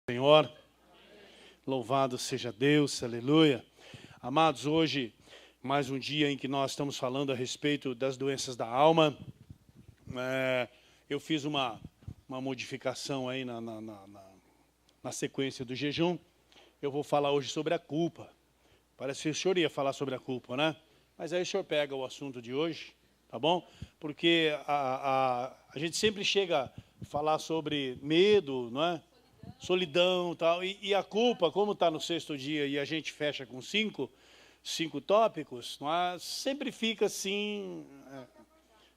Senhor, louvado seja Deus, aleluia. Amados, hoje, mais um dia em que nós estamos falando a respeito das doenças da alma. Eu fiz uma modificação aí na sequência do jejum. Eu vou falar hoje sobre a culpa. Parece que o senhor ia falar sobre a culpa, né? Mas aí o senhor pega o assunto de hoje, tá bom? Porque a gente sempre chega a falar sobre medo, não é? Solidão e tal, e a culpa, como está no sexto dia e a gente fecha com cinco tópicos, não é? Sempre fica assim,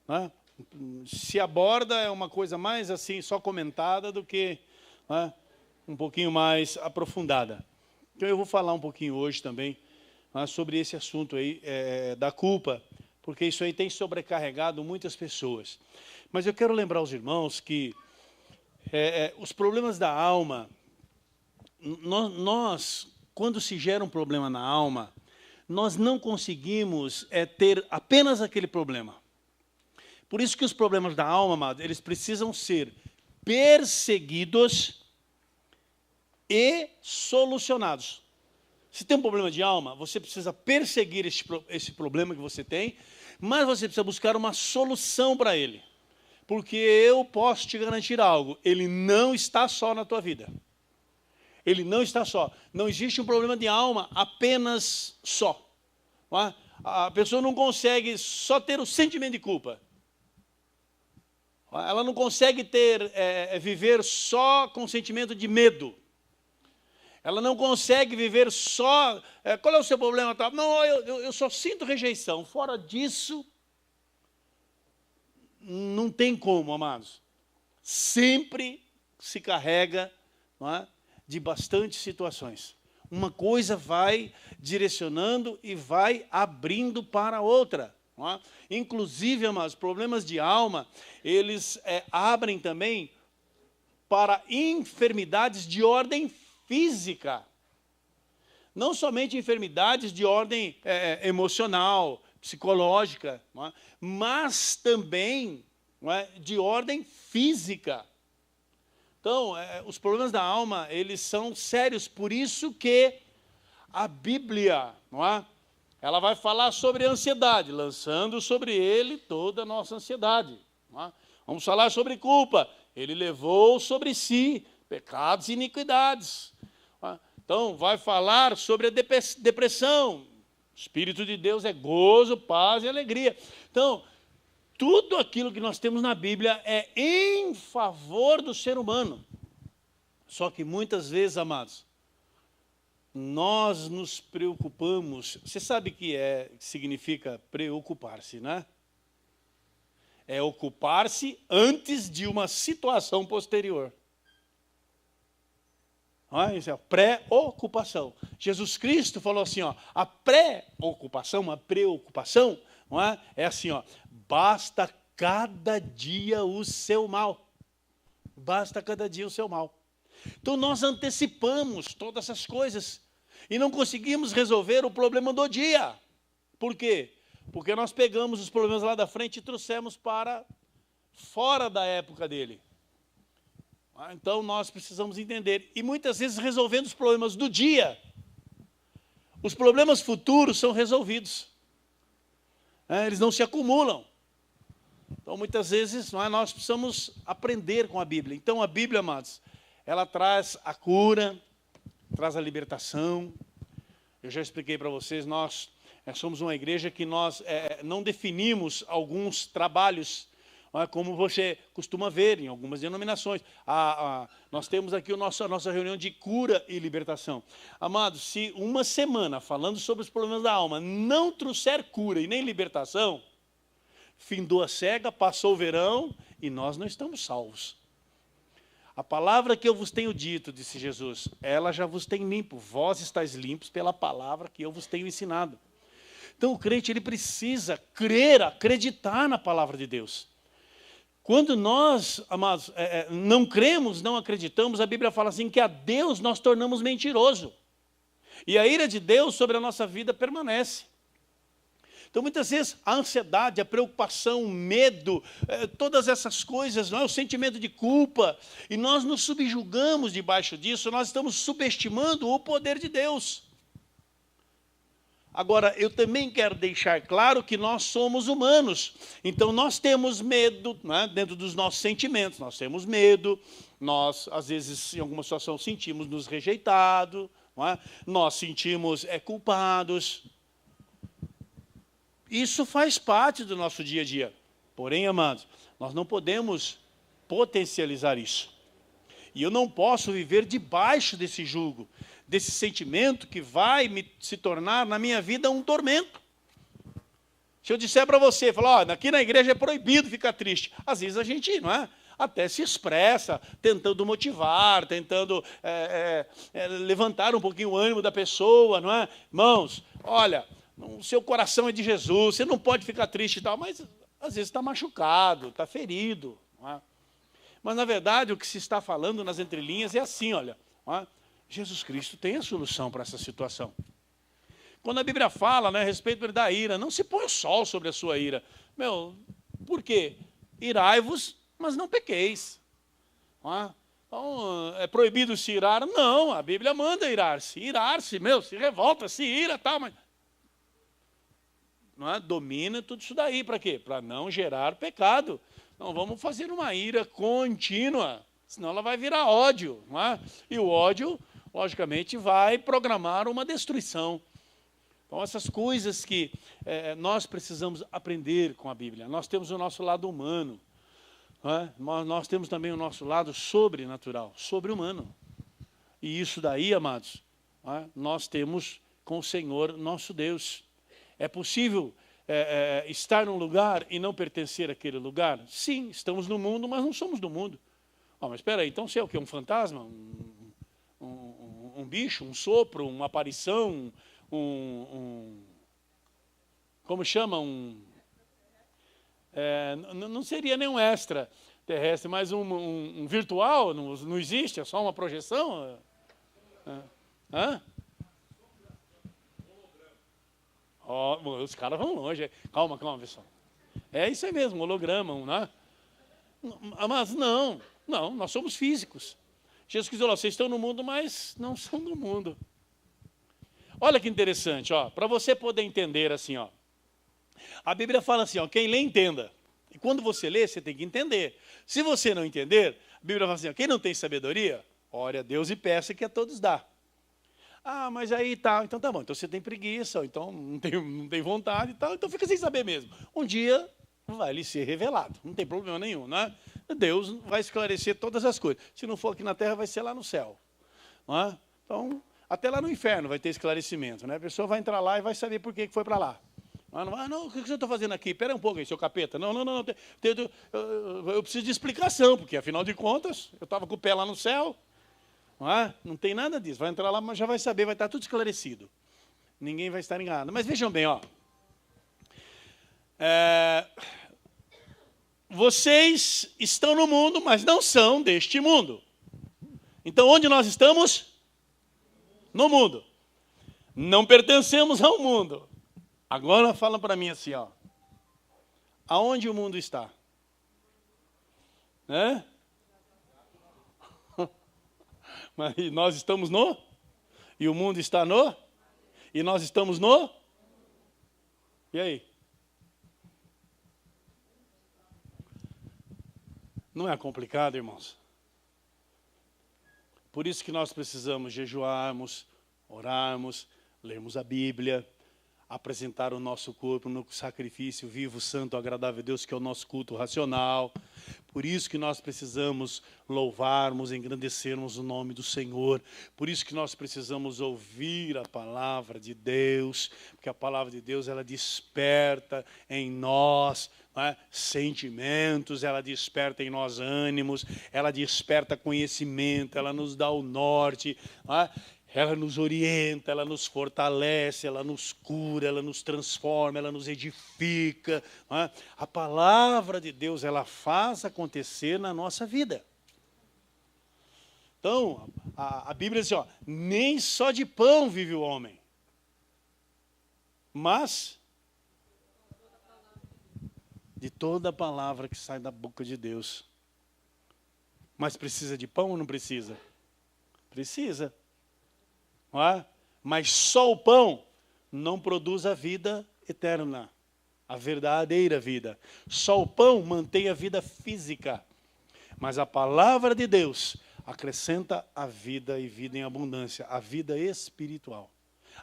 não é? Se aborda é uma coisa mais assim, só comentada do que, não é? Um pouquinho mais aprofundada. Então eu vou falar um pouquinho hoje também, não é? Sobre esse assunto aí da culpa, porque isso aí tem sobrecarregado muitas pessoas. Mas eu quero lembrar aos irmãos que os problemas da alma, nós, quando se gera um problema na alma, nós não conseguimos ter apenas aquele problema. Por isso que os problemas da alma, amados, eles precisam ser perseguidos e solucionados. Se tem um problema de alma, você precisa perseguir esse problema que você tem, mas você precisa buscar uma solução para ele. Porque eu posso te garantir algo, ele não está só na tua vida. Ele não está só. Não existe um problema de alma apenas só. Não é? A pessoa não consegue só ter o sentimento de culpa. Ela não consegue viver só com o sentimento de medo. Ela não consegue viver só... qual é o seu problema? Não, eu só sinto rejeição. Fora disso... Não tem como, amados. Sempre se carrega, não é, de bastante situações. Uma coisa vai direcionando e vai abrindo para outra. Não é? Inclusive, amados, problemas de alma, eles abrem também para enfermidades de ordem física. Não somente enfermidades de ordem emocional, psicológica, não é? Mas também, não é, de ordem física. Então, os problemas da alma, eles são sérios, por isso que a Bíblia, não é, ela vai falar sobre a ansiedade, lançando sobre ele toda a nossa ansiedade. Não é? Vamos falar sobre culpa, ele levou sobre si pecados e iniquidades. Não é? Então, vai falar sobre a depressão. O Espírito de Deus é gozo, paz e alegria. Então, tudo aquilo que nós temos na Bíblia é em favor do ser humano. Só que muitas vezes, amados, nós nos preocupamos. Você sabe que significa preocupar-se, né? É ocupar-se antes de uma situação posterior. Isso é a pré-ocupação. Jesus Cristo falou assim, ó, a pré-ocupação, uma preocupação, não é assim, ó, basta cada dia o seu mal. Basta cada dia o seu mal. Então nós antecipamos todas essas coisas e não conseguimos resolver o problema do dia. Por quê? Porque nós pegamos os problemas lá da frente e trouxemos para fora da época dele. Então, nós precisamos entender. E muitas vezes, resolvendo os problemas do dia, os problemas futuros são resolvidos. Eles não se acumulam. Então, muitas vezes, nós precisamos aprender com a Bíblia. Então, a Bíblia, amados, ela traz a cura, traz a libertação. Eu já expliquei para vocês, nós somos uma igreja que nós não definimos alguns trabalhos, como você costuma ver em algumas denominações. Nós temos aqui a nossa reunião de cura e libertação. Amados, se uma semana falando sobre os problemas da alma não trouxer cura e nem libertação, findou a cega, passou o verão e nós não estamos salvos. A palavra que eu vos tenho dito, disse Jesus, ela já vos tem limpo. Vós estáis limpos pela palavra que eu vos tenho ensinado. Então o crente ele precisa crer, acreditar na palavra de Deus. Quando nós, amados, não cremos, não acreditamos, a Bíblia fala assim que a Deus nós tornamos mentiroso. E a ira de Deus sobre a nossa vida permanece. Então, muitas vezes, a ansiedade, a preocupação, o medo, todas essas coisas, não é? O sentimento de culpa, e nós nos subjugamos debaixo disso, nós estamos subestimando o poder de Deus. Agora, eu também quero deixar claro que nós somos humanos, então nós temos medo, não é? Dentro dos nossos sentimentos, nós temos medo, nós, às vezes, em alguma situação, sentimos nos rejeitados, não é? Nós sentimos culpados. Isso faz parte do nosso dia a dia. Porém, amados, nós não podemos potencializar isso. E eu não posso viver debaixo desse jugo, desse sentimento que vai se tornar na minha vida um tormento. Se eu disser para você, falar, ó, aqui na igreja é proibido ficar triste. Às vezes a gente, não é? Até se expressa, tentando motivar, tentando levantar um pouquinho o ânimo da pessoa, não é? Irmãos, olha, o seu coração é de Jesus, você não pode ficar triste e tal, mas às vezes está machucado, está ferido, não é? Mas, na verdade, o que se está falando nas entrelinhas é assim, olha, não é? Jesus Cristo tem a solução para essa situação. Quando a Bíblia fala, né, a respeito da ira, não se põe o sol sobre a sua ira. Por quê? Irai-vos, mas não pequeis. Não é? Então, é proibido se irar? Não, a Bíblia manda irar-se. Irar-se, se revolta, se ira, tal, mas... Não é? Domina tudo isso daí, para quê? Para não gerar pecado. Não, vamos fazer uma ira contínua, senão ela vai virar ódio. Não é? E o ódio, logicamente, vai programar uma destruição. Então, essas coisas que nós precisamos aprender com a Bíblia. Nós temos o nosso lado humano, não é? Nós temos também o nosso lado sobrenatural, sobre-humano. E isso daí, amados, não é? Nós temos com o Senhor nosso Deus. É possível estar num lugar e não pertencer àquele lugar? Sim, estamos no mundo, mas não somos do mundo. Mas espera aí, então você é o quê? Um fantasma? Um bicho? Um sopro? Uma aparição? Como chama? Não seria nem um extraterrestre, mas um virtual? Não existe? É só uma projeção? Hã? Os caras vão longe. Calma, pessoal. É isso aí mesmo, holograma, né? Mas não, nós somos físicos. Jesus Cristo falou, vocês estão no mundo, mas não são do mundo. Olha que interessante, para você poder entender assim, a Bíblia fala assim, quem lê, entenda. E quando você lê, você tem que entender. Se você não entender, a Bíblia fala assim, quem não tem sabedoria, ore a Deus e peça que a todos dá. Mas aí tá, então tá bom, então você tem preguiça, ou então não tem vontade e tal, então fica sem saber mesmo. Um dia vai lhe ser revelado, não tem problema nenhum, né? Deus vai esclarecer todas as coisas. Se não for aqui na terra, vai ser lá no céu. Não é? Então, até lá no inferno vai ter esclarecimento, né? A pessoa vai entrar lá e vai saber por que foi para lá. Não, o que você está fazendo aqui? Espera um pouco aí, seu capeta. Não, eu preciso de explicação, porque afinal de contas, eu estava com o pé lá no céu. Não tem nada disso. Vai entrar lá, mas já vai saber, vai estar tudo esclarecido. Ninguém vai estar enganado. Mas vejam bem, vocês estão no mundo, mas não são deste mundo. Então, onde nós estamos? No mundo. Não pertencemos ao mundo. Agora fala para mim assim, aonde o mundo está? Mas nós estamos no? E o mundo está no? E nós estamos no? E aí? Não é complicado, irmãos? Por isso que nós precisamos jejuarmos, orarmos, lermos a Bíblia, apresentar o nosso corpo no sacrifício vivo, santo, agradável a Deus, que é o nosso culto racional. Por isso que nós precisamos louvarmos, engrandecermos o nome do Senhor. Por isso que nós precisamos ouvir a palavra de Deus, porque a palavra de Deus, ela desperta em nós, sentimentos, ela desperta em nós ânimos, ela desperta conhecimento, ela nos dá o norte, ela nos orienta, ela nos fortalece, ela nos cura, ela nos transforma, ela nos edifica. A palavra de Deus, ela faz acontecer na nossa vida. Então, a Bíblia diz assim, nem só de pão vive o homem, mas de toda a palavra que sai da boca de Deus. Mas precisa de pão ou não precisa? Precisa. Não é? Mas só o pão não produz a vida eterna, a verdadeira vida. Só o pão mantém a vida física. Mas a palavra de Deus acrescenta a vida e vida em abundância, a vida espiritual.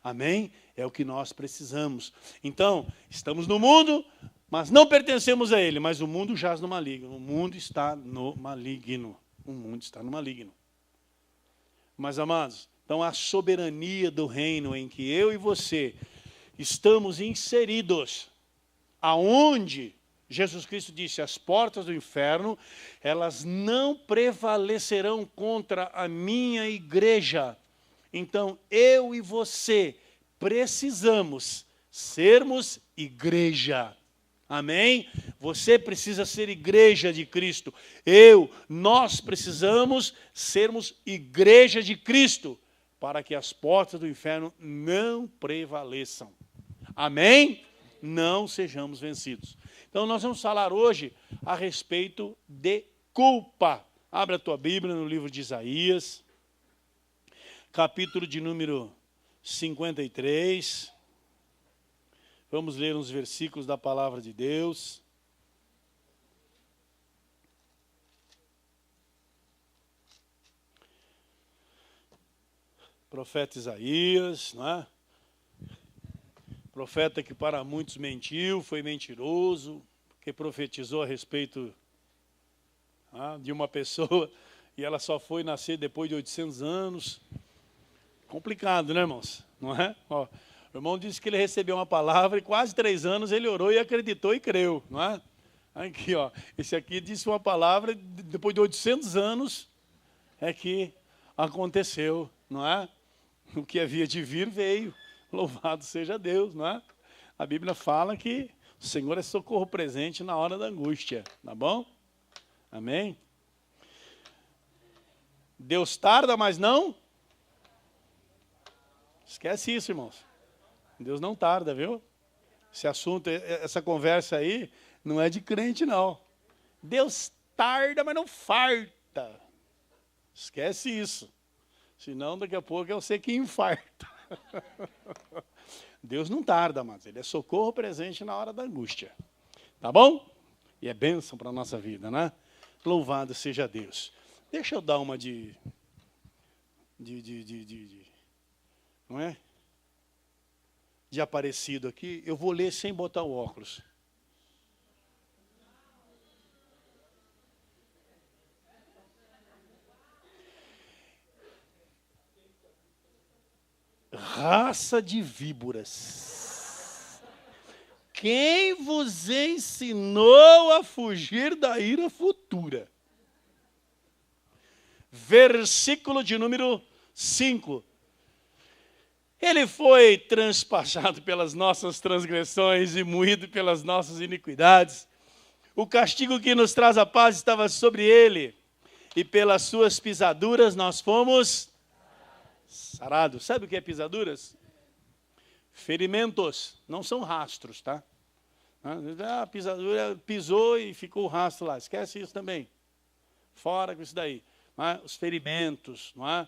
Amém? É o que nós precisamos. Então, estamos no mundo, mas não pertencemos a ele. Mas o mundo jaz no maligno. O mundo está no maligno. O mundo está no maligno. Mas, amados, então a soberania do reino em que eu e você estamos inseridos, aonde Jesus Cristo disse, as portas do inferno, elas não prevalecerão contra a minha igreja. Então, eu e você precisamos sermos igreja. Amém? Você precisa ser igreja de Cristo. Nós precisamos sermos igreja de Cristo, para que as portas do inferno não prevaleçam. Amém? Não sejamos vencidos. Então, nós vamos falar hoje a respeito de culpa. Abra a tua Bíblia no livro de Isaías, capítulo de número 53. Vamos ler uns versículos da palavra de Deus. Profeta Isaías, não é? Profeta que para muitos mentiu, foi mentiroso, que profetizou a respeito de uma pessoa e ela só foi nascer depois de 800 anos. Complicado, né, irmãos? Não é? Ó, o irmão disse que ele recebeu uma palavra e quase 3 anos ele orou e acreditou e creu, não é? Aqui, ó, esse aqui disse uma palavra depois de 800 anos é que aconteceu, não é? O que havia de vir veio. Louvado seja Deus, não é? A Bíblia fala que o Senhor é socorro presente na hora da angústia, tá bom? Amém? Deus tarda, mas não? Esquece isso, irmãos. Deus não tarda, viu? Esse assunto, essa conversa aí, não é de crente, não. Deus tarda, mas não farta. Esquece isso. Senão, daqui a pouco é você que infarta. Deus não tarda, mas Ele é socorro presente na hora da angústia. Tá bom? E é bênção para a nossa vida, né? Louvado seja Deus. Deixa eu dar uma não é? De Aparecido aqui. Eu vou ler sem botar o óculos. Raça de víboras, quem vos ensinou a fugir da ira futura? Versículo de número 5. Ele foi transpassado pelas nossas transgressões e moído pelas nossas iniquidades. O castigo que nos traz a paz estava sobre ele, e pelas suas pisaduras nós fomos sarados. Sabe o que é pisaduras? Ferimentos, não são rastros, tá? A pisadura pisou e ficou o rastro lá. Esquece isso também. Fora com isso daí. Os ferimentos, não é?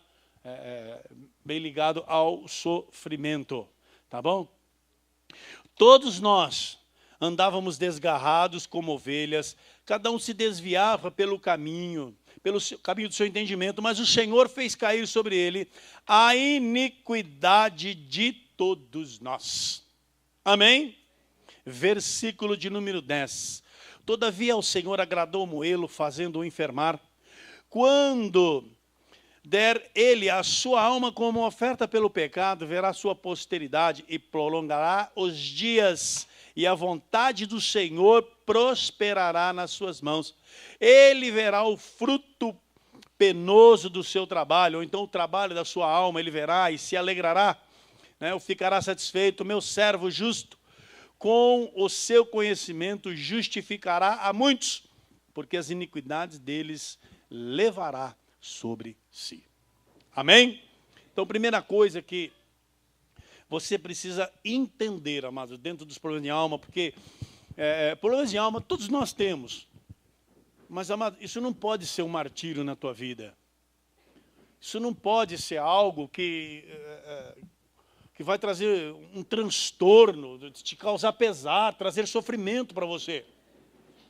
Bem ligado ao sofrimento, tá bom? Todos nós andávamos desgarrados como ovelhas, cada um se desviava pelo caminho do seu entendimento, mas o Senhor fez cair sobre ele a iniquidade de todos nós. Amém? Versículo de número 10. Todavia ao Senhor agradou moê-lo, fazendo-o enfermar. Quando der ele a sua alma como oferta pelo pecado, verá sua posteridade e prolongará os dias, e a vontade do Senhor prosperará nas suas mãos. Ele verá o fruto penoso do seu trabalho, ou então o trabalho da sua alma, ele verá e se alegrará, né? Ou ficará satisfeito. Meu servo justo, com o seu conhecimento justificará a muitos, porque as iniquidades deles levará sobre si. Amém? Então, primeira coisa que você precisa entender, amado, dentro dos problemas de alma, porque problemas de alma todos nós temos. Mas, amado, isso não pode ser um martírio na tua vida. Isso não pode ser algo que vai trazer um transtorno, te causar pesar, trazer sofrimento para você.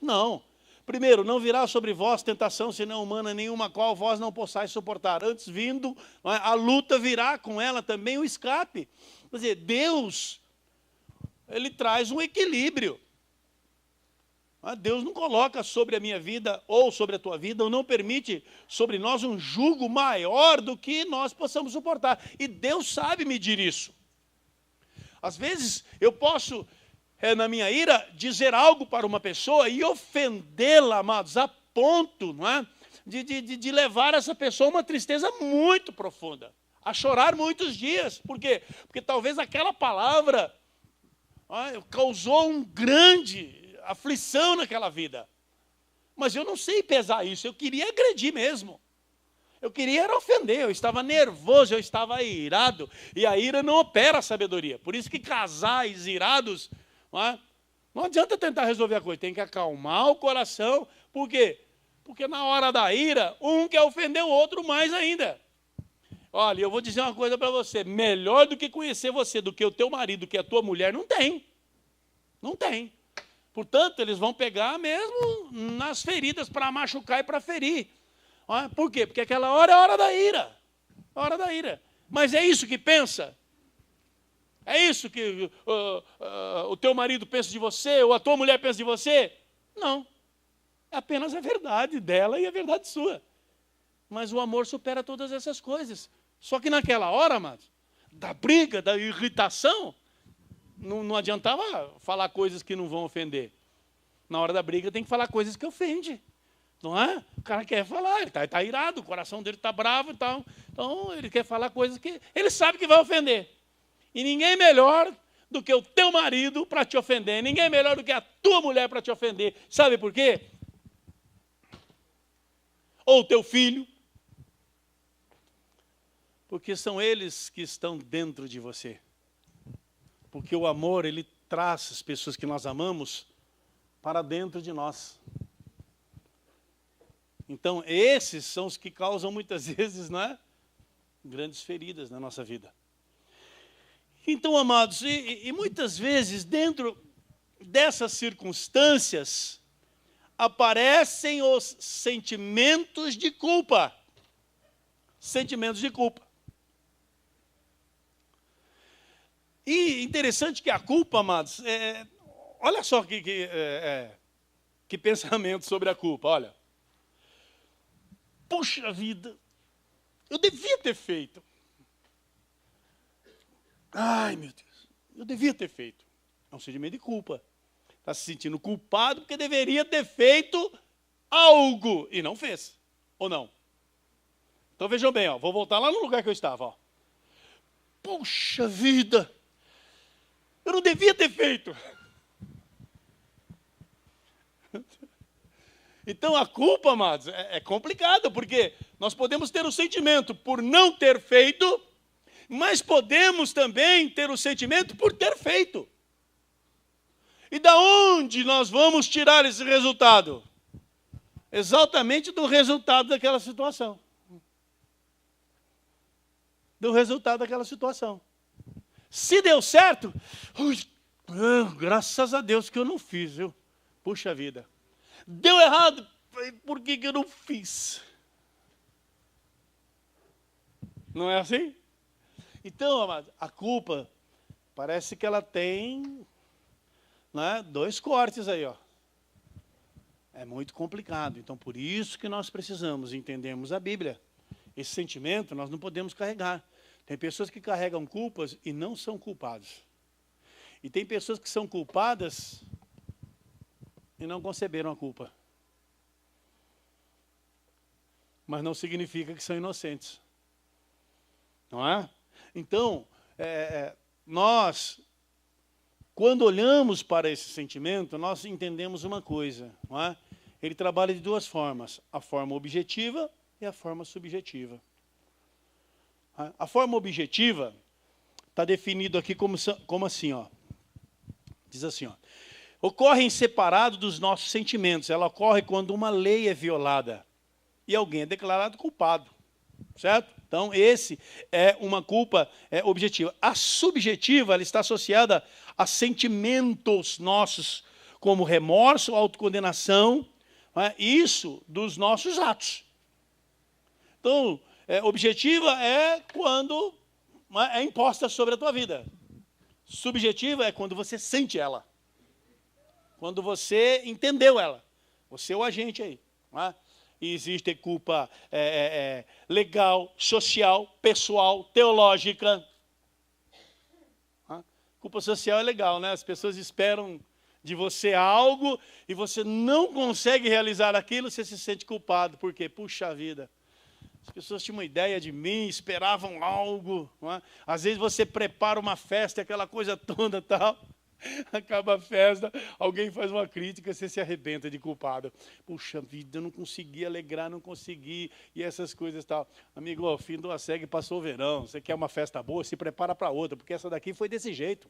Não. Primeiro, não virá sobre vós tentação, senão humana nenhuma, qual vós não possais suportar. Antes vindo, a luta virá com ela também o escape. Quer dizer, Deus, Ele traz um equilíbrio. Deus não coloca sobre a minha vida ou sobre a tua vida, ou não permite sobre nós um jugo maior do que nós possamos suportar. E Deus sabe medir isso. Às vezes eu posso, na minha ira, dizer algo para uma pessoa e ofendê-la, amados, a ponto, não é, de levar essa pessoa a uma tristeza muito profunda, a chorar muitos dias. Por quê? Porque talvez aquela palavra causou um grande aflição naquela vida. Mas eu não sei pesar isso, eu queria agredir mesmo. Eu queria era ofender, eu estava nervoso, eu estava irado. E a ira não opera a sabedoria. Por isso que casais irados, não adianta tentar resolver a coisa, tem que acalmar o coração. Por quê? Porque na hora da ira, um quer ofender o outro mais ainda. Olha, eu vou dizer uma coisa para você, melhor do que conhecer você, do que o teu marido, do que a tua mulher, não tem. Não tem. Portanto, eles vão pegar mesmo nas feridas para machucar e para ferir. Por quê? Porque aquela hora é a hora da ira. A hora da ira. Mas é isso que pensa? É isso que o teu marido pensa de você, ou a tua mulher pensa de você? Não. É apenas a verdade dela e a verdade sua. Mas o amor supera todas essas coisas. Só que naquela hora, amados, da briga, da irritação, não adiantava falar coisas que não vão ofender. Na hora da briga tem que falar coisas que ofendem. Não é? O cara quer falar, ele está irado, o coração dele está bravo e tal. Então ele quer falar coisas que ele sabe que vai ofender. E ninguém melhor do que o teu marido para te ofender. Ninguém melhor do que a tua mulher para te ofender. Sabe por quê? Ou o teu filho. Porque são eles que estão dentro de você. Porque o amor, ele traz as pessoas que nós amamos para dentro de nós. Então, esses são os que causam muitas vezes, não é? Grandes feridas na nossa vida. Então, amados, e muitas vezes, dentro dessas circunstâncias, aparecem os sentimentos de culpa. Sentimentos de culpa. E interessante que a culpa, amados, olha só que pensamento sobre a culpa, olha. Puxa vida, eu devia ter feito. Ai, meu Deus, eu devia ter feito. É um sentimento de culpa. Está se sentindo culpado porque deveria ter feito algo e não fez, ou não? Então vejam bem, vou voltar lá no lugar que eu estava. Puxa vida, eu não devia ter feito. Então a culpa, amados, é complicada, porque nós podemos ter o sentimento por não ter feito, mas podemos também ter o sentimento por ter feito. E da onde nós vamos tirar esse resultado? Exatamente do resultado daquela situação. Do resultado daquela situação. Se deu certo, graças a Deus que eu não fiz, viu? Puxa vida. Deu errado, por que eu não fiz? Não é assim? Então, amado, a culpa parece que ela tem, né, dois cortes aí, ó. É muito complicado. Então, por isso que nós precisamos entendermos a Bíblia. Esse sentimento nós não podemos carregar. Tem pessoas que carregam culpas e não são culpados. E tem pessoas que são culpadas e não conceberam a culpa. Mas não significa que são inocentes. Não é? Então, nós, quando olhamos para esse sentimento, nós entendemos uma coisa. Não é? Ele trabalha de duas formas. A forma objetiva e a forma subjetiva. A forma objetiva está definido aqui como assim, ó. Diz assim, ó. ocorre em separado dos nossos sentimentos. Ela ocorre quando uma lei é violada e alguém é declarado culpado, certo? Então, esse é uma culpa objetiva. A subjetiva, ela está associada a sentimentos nossos, como remorso, autocondenação, isso dos nossos atos. Então, objetiva é quando é imposta sobre a tua vida. Subjetiva é quando você sente ela. Quando você entendeu ela. Você é o agente aí. E existe culpa legal, social, pessoal, teológica. Culpa social é legal, né? As pessoas esperam de você algo e você não consegue realizar aquilo, você se sente culpado. Por quê? Puxa vida. As pessoas tinham uma ideia de mim, esperavam algo. Não é? Às vezes você prepara uma festa, aquela coisa toda tal. Acaba a festa, alguém faz uma crítica, você se arrebenta de culpado. Puxa vida, eu não consegui alegrar, não consegui, e essas coisas tal. Amigo, o fim do segue, passou o verão. Você quer uma festa boa, se prepara para outra, porque essa daqui foi desse jeito.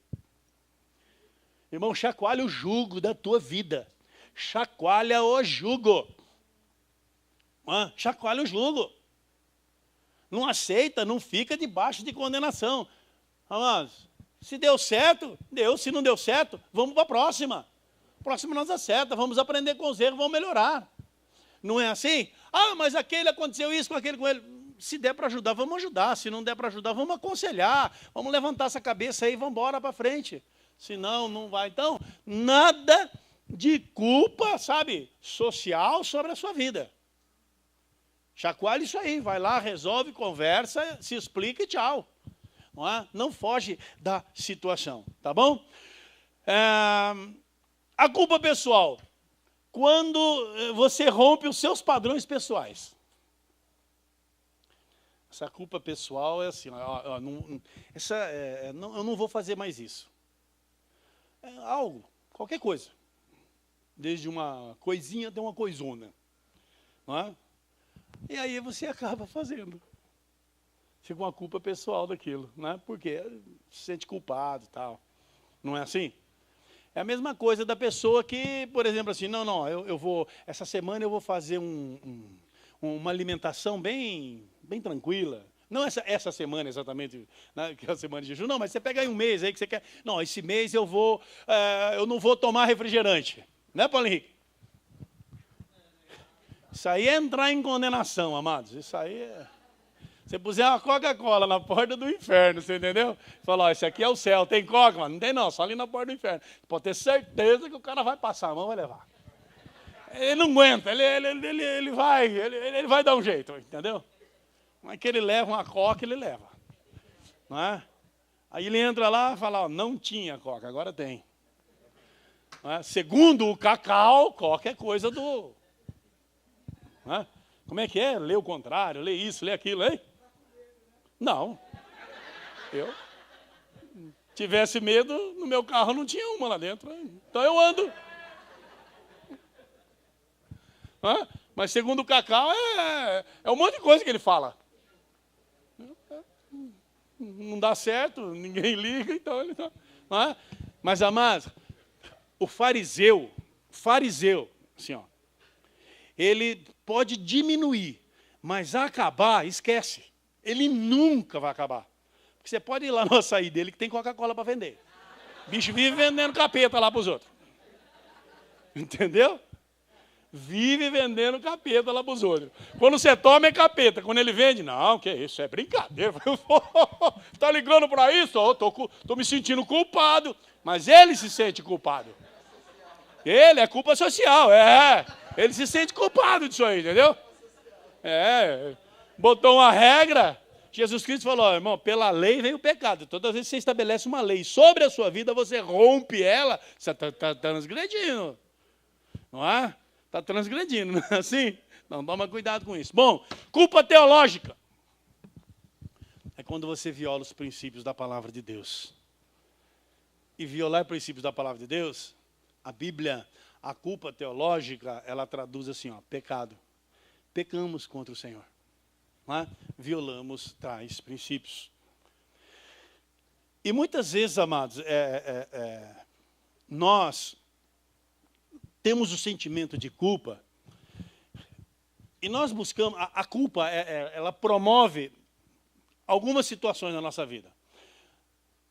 Irmão, chacoalha o jugo da tua vida. Chacoalha o jugo. Chacoalha o jugo. Não aceita, não fica debaixo de condenação. Amados, se deu certo, deu. Se não deu certo, vamos para a próxima. Próxima nós acerta, vamos aprender com os erros, vamos melhorar. Não é assim? Mas aquele aconteceu isso com aquele com ele. Se der para ajudar, vamos ajudar. Se não der para ajudar, vamos aconselhar. Vamos levantar essa cabeça aí e vamos embora para frente. Senão, não vai. Então, nada de culpa, sabe, social sobre a sua vida. Chacoalha isso aí, vai lá, resolve, conversa, se explica e tchau. Não foge da situação, tá bom? A culpa pessoal, quando você rompe os seus padrões pessoais. Essa culpa pessoal é assim, eu não vou fazer mais isso. Algo, qualquer coisa. Desde uma coisinha até uma coisona. Não é? E aí você acaba fazendo. Fica uma culpa pessoal daquilo, né? Porque se sente culpado e tal. Não é assim? É a mesma coisa da pessoa que, por exemplo, assim, eu vou, essa semana eu vou fazer uma alimentação bem tranquila. Não essa semana exatamente, né, que é a semana de jejum, não, mas você pega aí um mês aí que você quer. Não, esse mês eu não vou tomar refrigerante. Né, Paulo Henrique? Isso aí é entrar em condenação, amados. Isso aí é... Você puser uma Coca-Cola na porta do inferno, você entendeu? Fala, esse aqui é o céu, tem Coca? Mano? Não tem não, só ali na porta do inferno. Pode ter certeza que o cara vai passar a mão, vai levar. Ele não aguenta, ele vai dar um jeito, entendeu? Mas que ele leva uma Coca, ele leva. Não é? Aí ele entra lá e fala, não tinha Coca, agora tem. Não é? Segundo o Cacau, Coca é coisa do... Não é? Como é que é? Lê o contrário, lê isso, lê aquilo, hein? Não. Eu tivesse medo, no meu carro não tinha uma lá dentro. Então eu ando. Mas segundo o Cacau, é um monte de coisa que ele fala. Não dá certo, ninguém liga, então ele tá. Mas, amados, o fariseu, assim, ó, ele pode diminuir, mas acabar, esquece. Ele nunca vai acabar. Porque você pode ir lá no açaí dele que tem Coca-Cola para vender. O bicho vive vendendo capeta lá para os outros. Entendeu? Vive vendendo capeta lá para os outros. Quando você toma é capeta. Quando ele vende, não, que isso, é brincadeira. Está ligando para isso? Estou me sentindo culpado. Mas ele se sente culpado. Ele é culpa social, Ele se sente culpado disso aí, entendeu? Botou uma regra. Jesus Cristo falou, irmão, pela lei vem o pecado. Todas as vezes que você estabelece uma lei sobre a sua vida, você rompe ela, você está transgredindo. Não é? Está transgredindo, não é assim? Não, toma cuidado com isso. Bom, culpa teológica. É quando você viola os princípios da palavra de Deus. E violar os princípios da palavra de Deus, a Bíblia, a culpa teológica, ela traduz assim, ó, pecado. Pecamos contra o Senhor. Não é? Violamos tais princípios. E muitas vezes, amados, nós temos o sentimento de culpa, e nós buscamos, a culpa, ela promove algumas situações na nossa vida.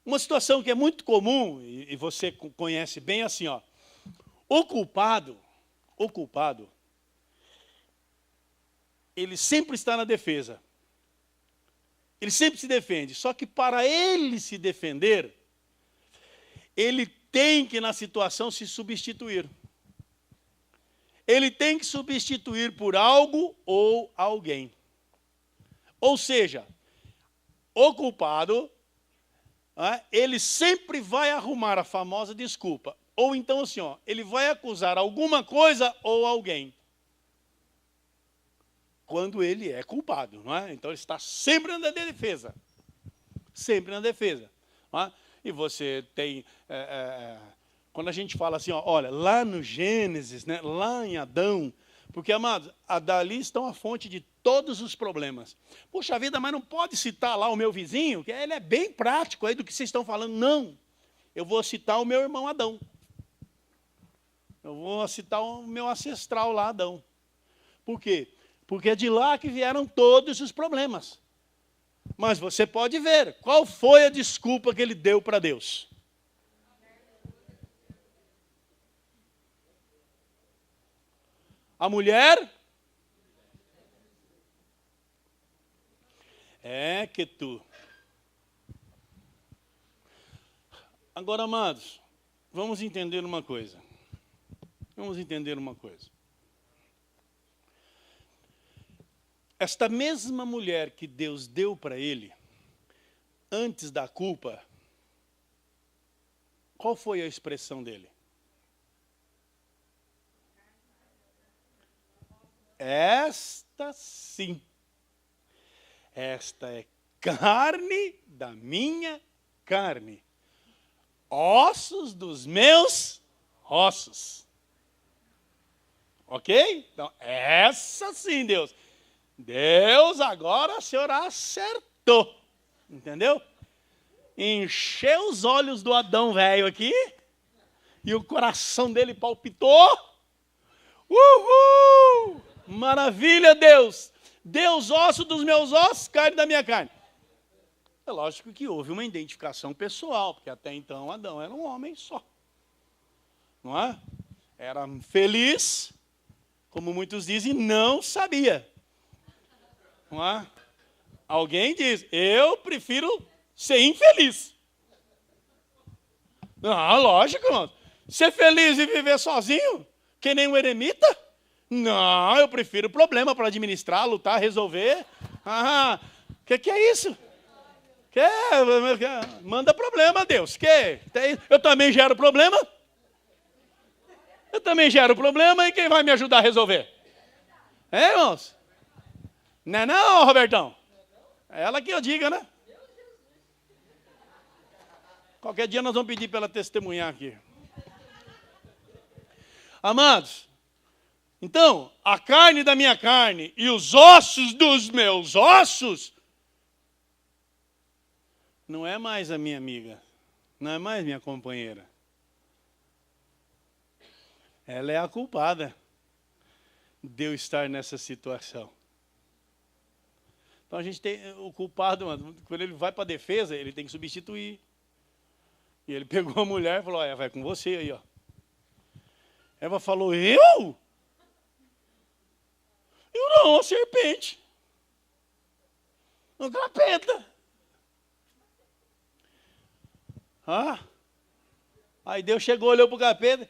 Uma situação que é muito comum, e você conhece bem, assim, ó, o culpado, ele sempre está na defesa. Ele sempre se defende. Só que para ele se defender, ele tem que, na situação, se substituir. Ele tem que substituir por algo ou alguém. Ou seja, o culpado, ele sempre vai arrumar a famosa desculpa. Ou então assim, ó, ele vai acusar alguma coisa ou alguém. Quando ele é culpado, não é? Então ele está sempre na defesa. Sempre na defesa. Não é? E você tem... quando a gente fala assim, ó, olha, lá no Gênesis, né, lá em Adão, porque, amados, dali estão a fonte de todos os problemas. Puxa vida, mas não pode citar lá o meu vizinho, que ele é bem prático aí do que vocês estão falando. Não, eu vou citar o meu irmão Adão. Eu vou citar o meu ancestral lá, Adão. Por quê? Porque é de lá que vieram todos os problemas. Mas você pode ver, qual foi a desculpa que ele deu para Deus? A mulher é que tu. Agora, amados, vamos entender uma coisa. Vamos entender uma coisa. Esta mesma mulher que Deus deu para ele, antes da culpa, qual foi a expressão dele? Esta sim. Esta é carne da minha carne. Ossos dos meus ossos. Ok? Então, essa sim, Deus. Deus, agora o Senhor acertou. Entendeu? Encheu os olhos do Adão velho aqui. E o coração dele palpitou. Uhul! Maravilha, Deus. Deus, osso dos meus ossos, carne da minha carne. É lógico que houve uma identificação pessoal, porque até então Adão era um homem só. Não é? Era feliz, como muitos dizem, não sabia. Não é? Alguém diz, eu prefiro ser infeliz. Não, lógico, irmão. Ser feliz e viver sozinho, que nem um eremita? Não, eu prefiro problema para administrar, lutar, resolver. Que é isso? Manda problema, Deus. Eu também gero problema. Eu também gero problema e quem vai me ajudar a resolver? É, irmãos? Não é não, Robertão? É ela que eu diga, né? Qualquer dia nós vamos pedir para ela testemunhar aqui. Amados, então, a carne da minha carne e os ossos dos meus ossos não é mais a minha amiga, não é mais minha companheira. Ela é a culpada de eu estar nessa situação. Então a gente tem o culpado, mano, quando ele vai para a defesa, ele tem que substituir. E ele pegou a mulher e falou, olha, vai com você aí, ó. Eva falou, eu? Eu não, a serpente. Um capeta. Aí Deus chegou, olhou para o capeta.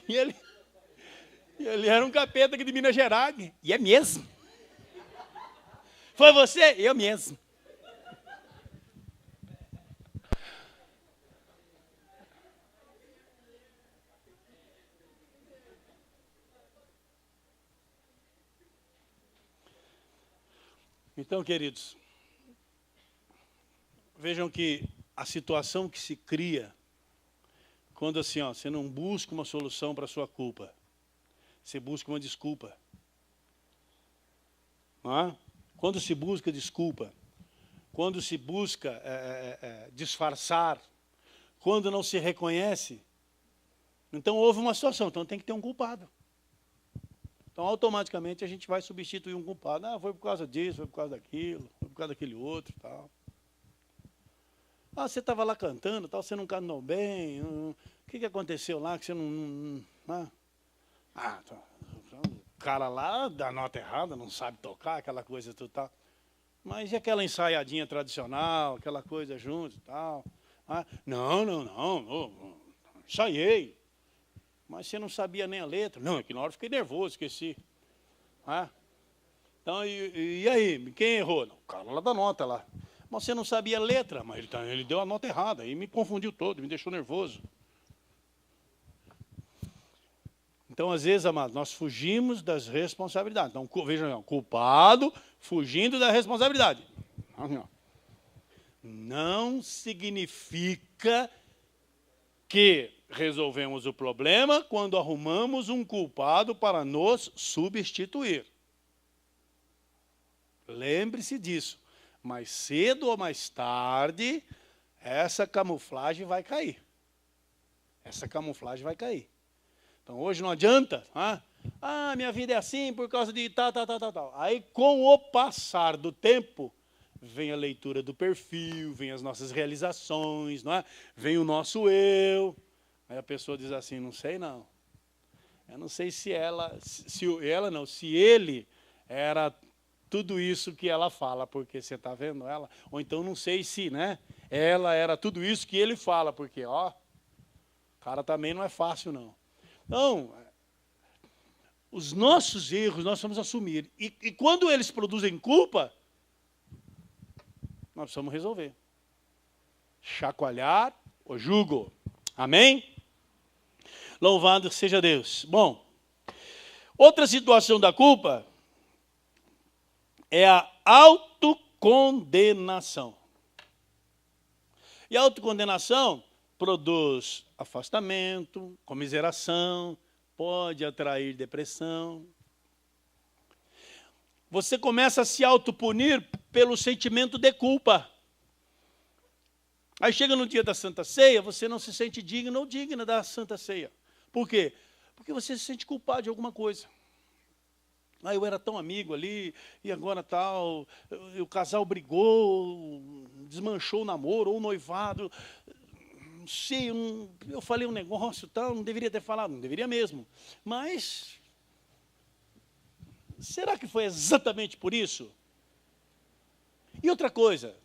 E ele era um capeta aqui de Minas Gerais. E é mesmo. Foi você? Eu mesmo. Então, queridos, vejam que a situação que se cria quando assim, ó, você não busca uma solução para a sua culpa, você busca uma desculpa. não é? Quando se busca desculpa, quando se busca disfarçar, quando não se reconhece, então houve uma situação, então tem que ter um culpado. Então, automaticamente, a gente vai substituir um culpado. Ah, foi por causa disso, foi por causa daquilo, foi por causa daquele outro, tal. Ah, você estava lá cantando, tal, você não cantou bem. O que aconteceu lá que você não o cara lá dá nota errada, não sabe tocar, aquela coisa tudo tal. Mas e aquela ensaiadinha tradicional, aquela coisa junto e tal? Ah, não, ensaiei. Mas você não sabia nem a letra. Não, é que na hora eu fiquei nervoso, esqueci. Ah, então, e aí? Quem errou? Não, o cara lá da nota lá. Mas você não sabia a letra, mas ele deu a nota errada. Aí me confundiu todo, me deixou nervoso. Então, às vezes, amados, nós fugimos das responsabilidades. Então, vejam, culpado fugindo da responsabilidade. Não significa que resolvemos o problema quando arrumamos um culpado para nos substituir. Lembre-se disso. Mais cedo ou mais tarde, essa camuflagem vai cair. Essa camuflagem vai cair. Então, hoje não adianta. Minha vida é assim por causa de tal. Aí, com o passar do tempo, vem a leitura do perfil, vem as nossas realizações, não é? Vem o nosso eu. Aí a pessoa diz assim, não sei não. Eu não sei se se ele era tudo isso que ela fala, porque você está vendo ela. Ou então não sei se, né? Ela era tudo isso que ele fala, porque, ó, cara também não é fácil não. Então, os nossos erros nós vamos assumir. E quando eles produzem culpa, nós precisamos resolver. Chacoalhar o jugo. Amém? Louvado seja Deus. Bom, outra situação da culpa é a autocondenação. E a autocondenação produz afastamento, comiseração, pode atrair depressão. Você começa a se autopunir pelo sentimento de culpa. Aí chega no dia da Santa Ceia, você não se sente digno ou digna da Santa Ceia. Por quê? Porque você se sente culpado de alguma coisa. Eu era tão amigo ali, e agora tal, o casal brigou, desmanchou o namoro ou o noivado. Não sei, eu falei um negócio tal, não deveria ter falado, não deveria mesmo. Mas, será que foi exatamente por isso? E outra coisa,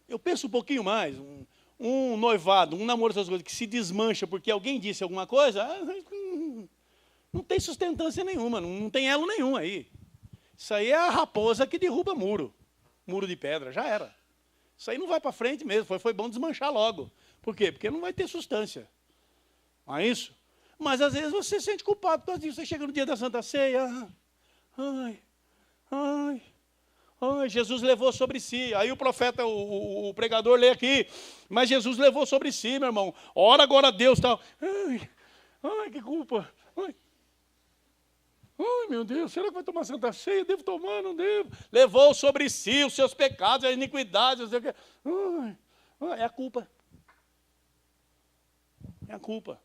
eu penso um pouquinho mais, um noivado, um namoro, essas coisas, que se desmancha porque alguém disse alguma coisa, não tem sustentância nenhuma, não tem elo nenhum aí. Isso aí é a raposa que derruba muro de pedra, já era. Isso aí não vai para frente mesmo, foi bom desmanchar logo. Por quê? Porque não vai ter substância. Não é isso? Mas às vezes você se sente culpado por causa disso. Você chega no dia da Santa Ceia, Jesus levou sobre si. Aí o profeta, o pregador lê aqui, mas Jesus levou sobre si, meu irmão. Ora agora a Deus, tal. Que culpa. Meu Deus, será que vai tomar Santa Ceia? Devo tomar, não devo? Levou sobre si os seus pecados, as iniquidades, não sei o quê. É a culpa. É a culpa.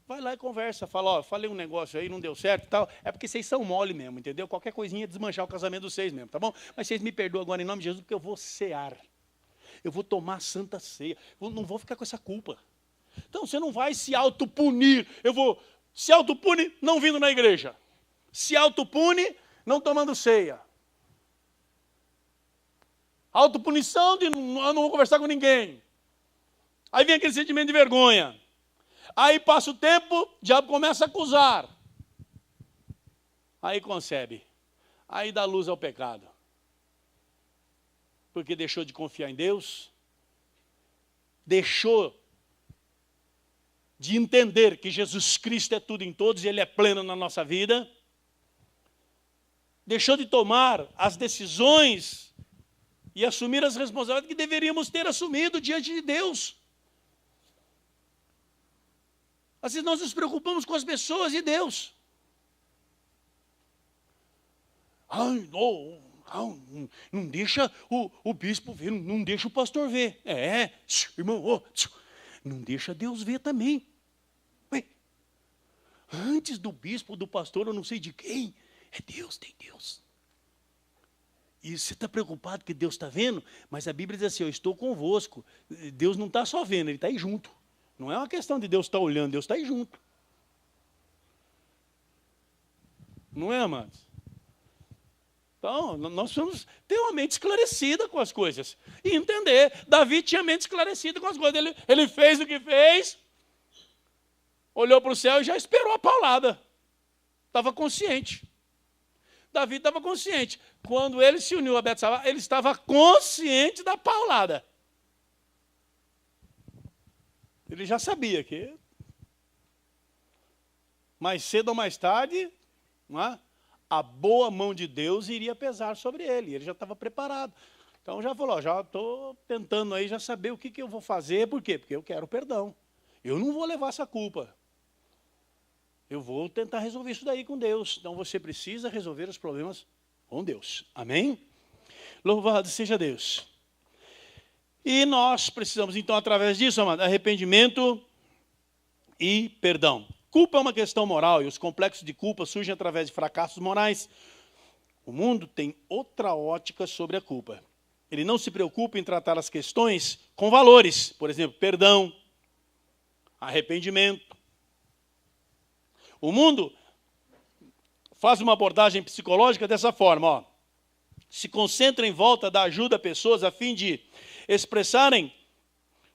Vai lá e conversa, fala, falei um negócio aí, não deu certo e tal. É porque vocês são mole mesmo, entendeu? Qualquer coisinha desmanchar o casamento de vocês mesmo, tá bom? Mas vocês me perdoam agora em nome de Jesus, porque eu vou cear. Eu vou tomar Santa Ceia. Eu não vou ficar com essa culpa. Então, você não vai se autopunir. Se autopune não vindo na igreja. Se autopune não tomando ceia. Autopunição de eu não vou conversar com ninguém. Aí vem aquele sentimento de vergonha. Aí passa o tempo, o diabo começa a acusar. Aí concebe. Aí dá luz ao pecado. Porque deixou de confiar em Deus. Deixou de entender que Jesus Cristo é tudo em todos e Ele é pleno na nossa vida. Deixou de tomar as decisões e assumir as responsabilidades que deveríamos ter assumido diante de Deus. Às vezes nós nos preocupamos com as pessoas e Deus. Ai, não deixa o bispo ver, não deixa o pastor ver. Irmão, não deixa Deus ver também. Ué, antes do bispo, do pastor, eu não sei de quem, é Deus, tem Deus. E você está preocupado que Deus está vendo, mas a Bíblia diz assim, eu estou convosco. Deus não está só vendo, Ele está aí junto. Não é uma questão de Deus estar olhando, Deus está aí junto. Não é, amados? Então, nós precisamos ter uma mente esclarecida com as coisas. E entender. Davi tinha mente esclarecida com as coisas. Ele fez o que fez, olhou para o céu e já esperou a paulada. Estava consciente. Davi estava consciente. Quando ele se uniu a Betsabá, ele estava consciente da paulada. Ele já sabia que mais cedo ou mais tarde, não é? A boa mão de Deus iria pesar sobre ele. Ele já estava preparado. Então já falou, já estou tentando aí já saber o que eu vou fazer. Por quê? Porque eu quero perdão. Eu não vou levar essa culpa. Eu vou tentar resolver isso daí com Deus. Então você precisa resolver os problemas com Deus. Amém? Louvado seja Deus. E nós precisamos, então, através disso, amado, arrependimento e perdão. Culpa é uma questão moral e os complexos de culpa surgem através de fracassos morais. O mundo tem outra ótica sobre a culpa. Ele não se preocupa em tratar as questões com valores. Por exemplo, perdão, arrependimento. O mundo faz uma abordagem psicológica dessa forma, ó. Se concentra em volta da ajuda a pessoas a fim de expressarem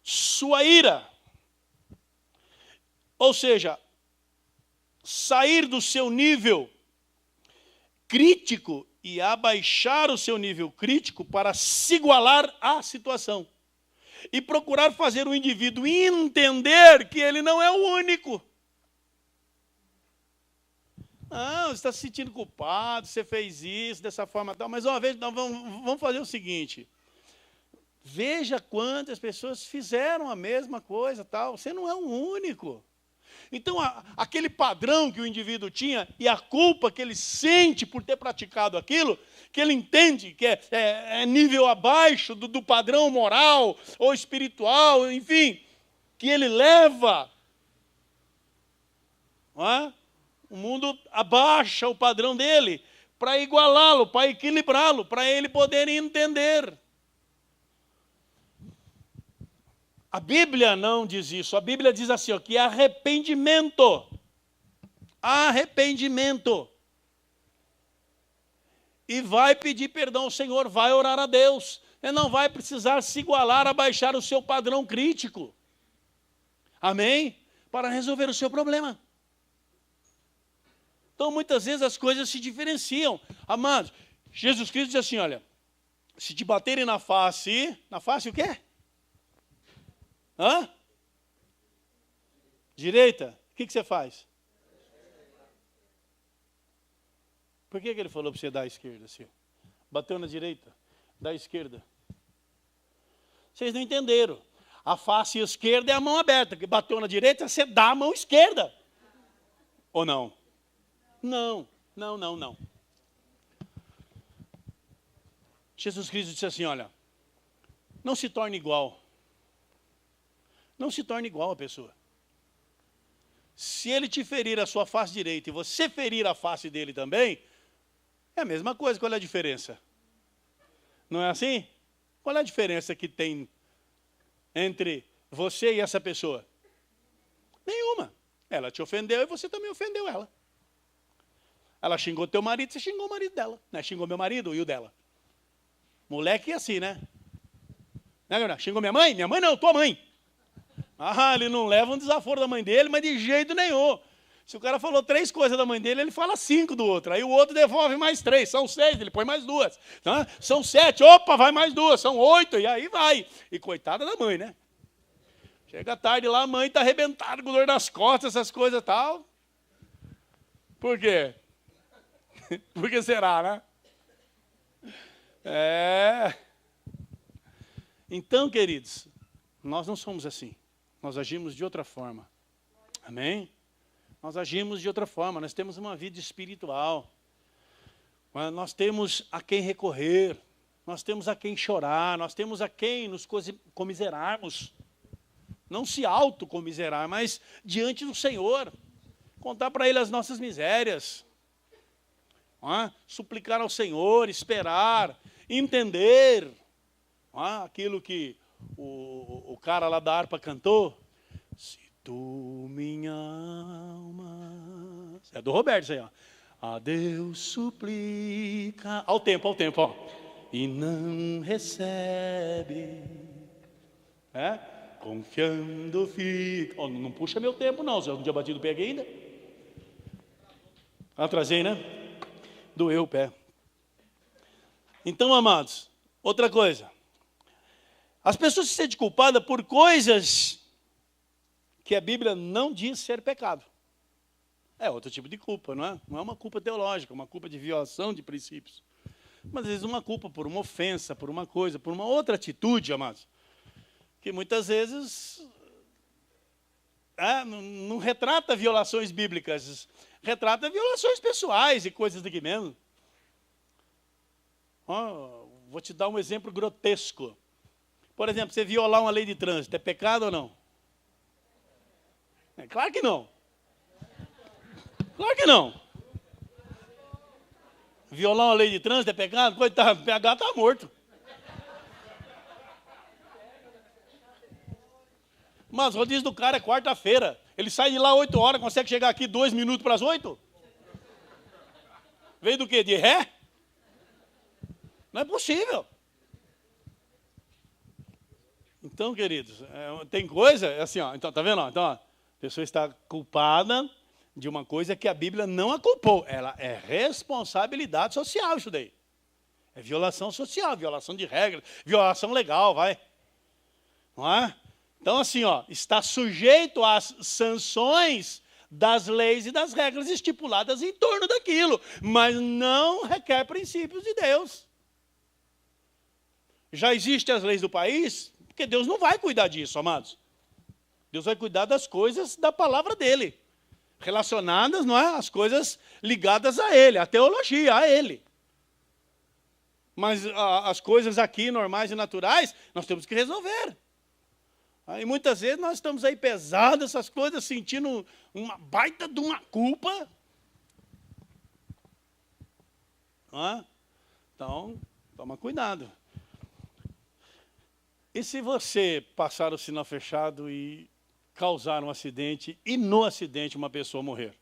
sua ira. Ou seja, sair do seu nível crítico e abaixar o seu nível crítico para se igualar à situação. E procurar fazer o indivíduo entender que ele não é o único. Não, você está se sentindo culpado, você fez isso, dessa forma tal. Mas uma vez, vamos fazer o seguinte. Veja quantas pessoas fizeram a mesma coisa, tal. Você não é o único. Então, aquele padrão que o indivíduo tinha e a culpa que ele sente por ter praticado aquilo, que ele entende que é nível abaixo do padrão moral ou espiritual, enfim, que ele leva, não é? O mundo abaixa o padrão dele para igualá-lo, para equilibrá-lo, para ele poder entender. A Bíblia não diz isso. A Bíblia diz assim, ó, que arrependimento. Arrependimento. E vai pedir perdão ao Senhor, vai orar a Deus. Ele não vai precisar se igualar a baixar o seu padrão crítico. Amém? Para resolver o seu problema. Então, muitas vezes as coisas se diferenciam. Amados, Jesus Cristo diz assim, olha, se te baterem na face o quê? Hã? Direita? O que você faz? Por que ele falou para você dar à esquerda, assim? Bateu na direita, da esquerda. Vocês não entenderam. A face esquerda é a mão aberta. Que bateu na direita, você dá a mão esquerda. Ou não? Não. Jesus Cristo disse assim, olha, não se torne igual. Não se torne igual a pessoa. Se ele te ferir a sua face direita e você ferir a face dele também, é a mesma coisa. Qual é a diferença? Não é assim? Qual é a diferença que tem entre você e essa pessoa? Nenhuma. Ela te ofendeu e você também ofendeu ela. Ela xingou teu marido, você xingou o marido dela. Né? Xingou meu marido e o dela. Moleque é assim, né? Xingou minha mãe? Minha mãe não, tua mãe. Ah, ele não leva um desaforo da mãe dele, mas de jeito nenhum. Se o cara falou 3 coisas da mãe dele, ele fala 5 do outro. Aí o outro devolve mais 3, são 6, ele põe mais 2. Tá? São 7, opa, vai mais 2, são 8, e aí vai. E coitada da mãe, né? Chega tarde lá, a mãe está arrebentada com dor nas costas, essas coisas e tal. Por quê? Por que será, né? Então, queridos, nós não somos assim. Nós agimos de outra forma. Amém? Nós agimos de outra forma. Nós temos uma vida espiritual. Mas nós temos a quem recorrer, nós temos a quem chorar, nós temos a quem nos comiserarmos. Não se autocomiserar, mas diante do Senhor. Contar para Ele as nossas misérias. Suplicar ao Senhor, esperar, entender. Aquilo que o cara lá da harpa cantou. Se tu, minha alma... É do Roberto isso aí, ó. A Deus suplica... Ao tempo, ó. E não recebe. Confiando fica... Oh, não puxa meu tempo não, se eu não tinha batido o pé aqui ainda. Atrasei, né? Doeu o pé. Então, amados, outra coisa. As pessoas se sentem culpadas por coisas que a Bíblia não diz ser pecado. É outro tipo de culpa, não é? Não é uma culpa teológica, uma culpa de violação de princípios. Mas às vezes uma culpa por uma ofensa, por uma coisa, por uma outra atitude, amados. Que muitas vezes não retrata violações bíblicas, retrata violações pessoais e coisas daqui mesmo. Vou te dar um exemplo grotesco. Por exemplo, você violar uma lei de trânsito, é pecado ou não? Claro que não. Claro que não. Violar uma lei de trânsito é pecado? Coitado, o PH está morto. Mas o rodízio do cara é quarta-feira. Ele sai de lá 8 horas, consegue chegar aqui 2 minutos para as 8? Veio do quê? De ré? Não é possível. Então, queridos, tem coisa, assim, ó, então, tá vendo? Então, ó, a pessoa está culpada de uma coisa que a Bíblia não a culpou. Ela é responsabilidade social, isso daí. É violação social, violação de regras, violação legal, vai. Não é? Então, assim, ó, está sujeito às sanções das leis e das regras estipuladas em torno daquilo, mas não requer princípios de Deus. Já existem as leis do país, porque Deus não vai cuidar disso, amados. Deus vai cuidar das coisas da palavra dele, relacionadas, não é, às coisas ligadas a ele, à teologia, a ele. Mas as coisas aqui, normais e naturais, nós temos que resolver. E muitas vezes nós estamos aí pesados, essas coisas, sentindo uma baita de uma culpa. Então, toma cuidado. E se você passar o sinal fechado e causar um acidente, e no acidente uma pessoa morrer?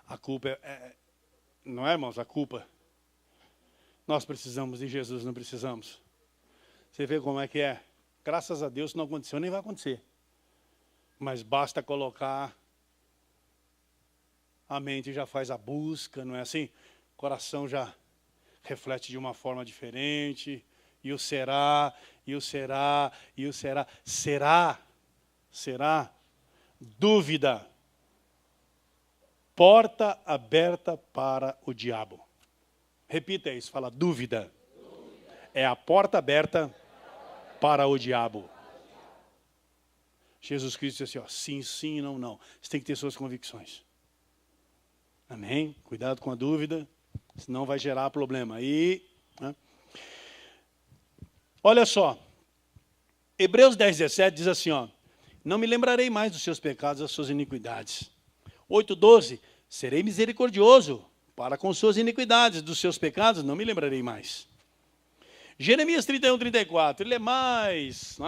A culpa não é, irmãos, a culpa. Nós precisamos de Jesus, não precisamos. Você vê como é que é? Graças a Deus não aconteceu, nem vai acontecer. Mas basta colocar a mente, já faz a busca, não é assim? O coração já reflete de uma forma diferente. E o será, e o será, e o será. Será. Dúvida. Porta aberta para o diabo. Repita isso, fala dúvida. É a porta aberta para o diabo. Jesus Cristo disse assim, ó, sim, sim, não, não. Você tem que ter suas convicções. Amém? Cuidado com a dúvida, senão vai gerar problema. Olha só, Hebreus 10:17 diz assim, ó, não me lembrarei mais dos seus pecados, das suas iniquidades. 8:12, serei misericordioso para com suas iniquidades, dos seus pecados não me lembrarei mais. Jeremias 31:34, ele é mais,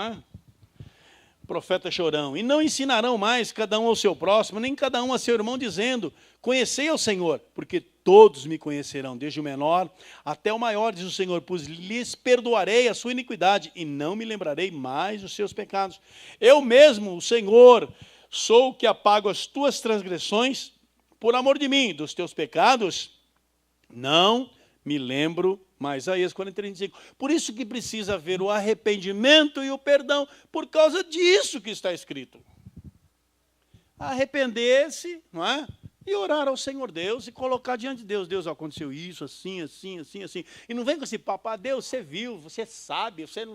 profeta chorão. E não ensinarão mais cada um ao seu próximo, nem cada um a seu irmão, dizendo, conhecei ao Senhor, porque todos me conhecerão, desde o menor até o maior, diz o Senhor, pois lhes perdoarei a sua iniquidade, e não me lembrarei mais dos seus pecados. Eu mesmo, o Senhor, sou o que apago as tuas transgressões, por amor de mim, dos teus pecados, não me lembro mais. Isaías 43:5. Por isso que precisa haver o arrependimento e o perdão, por causa disso que está escrito. Arrepender-se, não é? E orar ao Senhor Deus e colocar diante de Deus. Deus, aconteceu isso, assim, assim, assim, assim. E não vem com esse papo, Deus, você viu, você sabe, você não...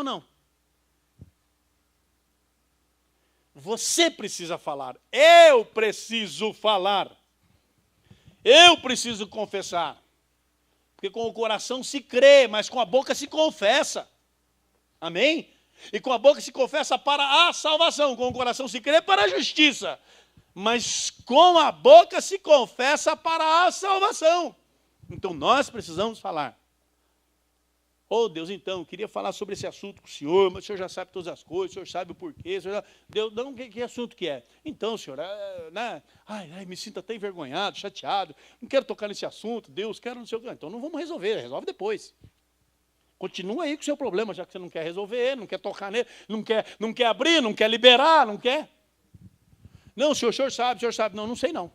Não. Você precisa falar. Eu preciso falar. Eu preciso confessar. Porque com o coração se crê, mas com a boca se confessa. Amém? E com a boca se confessa para a salvação. Com o coração se crê para a justiça. Mas com a boca se confessa para a salvação. Então nós precisamos falar. Oh Deus, então, eu queria falar sobre esse assunto com o senhor, mas o senhor já sabe todas as coisas, o senhor sabe o porquê, o senhor já... Deus, não, que assunto que é? Então, senhor, né? Me sinto até envergonhado, chateado, não quero tocar nesse assunto, Deus, quero não sei o que. Então não vamos resolver, resolve depois. Continua aí com o seu problema, já que você não quer resolver, não quer tocar nele, não quer abrir, não quer liberar, não quer. Não, o senhor sabe. Não sei não.